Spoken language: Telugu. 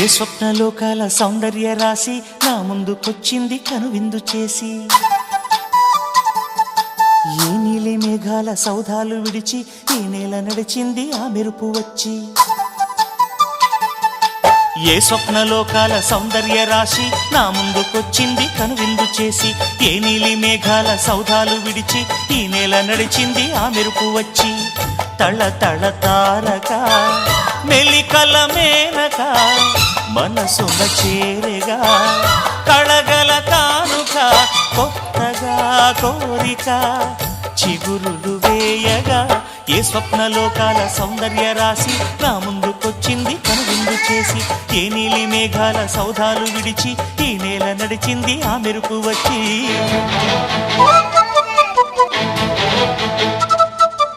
ఏ స్వప్నలోకాల సౌందర్య రాశి నా ముందుకొచ్చింది కనువిందు చేసి, ఏ నీలి మేఘాల సౌధాలు విడిచి ఈ నేల నడిచింది ఆ మెరుపు వచ్చి. ఏ స్వప్నలోకాల సౌందర్య రాశి నా ముందుకొచ్చింది కనువిందు చేసి, ఏ నీలి మేఘాల సౌధాలు విడిచి ఈ నేల నడిచింది ఆ మెరుపు వచ్చి. తళ తళ తారక మెలికల మేనక మనసున చేరగా కళగల కానుక కొత్తగా కోరిక చిగురులు వేయగా. ఏ స్వప్నలోకాల సౌందర్య రాశి నా ముందుకొచ్చింది కనువిందు చేసి, ఏ నీలి మేఘాల సౌధాలు విడిచి ఈ నేల నడిచింది ఆ మెరుపు వచ్చి.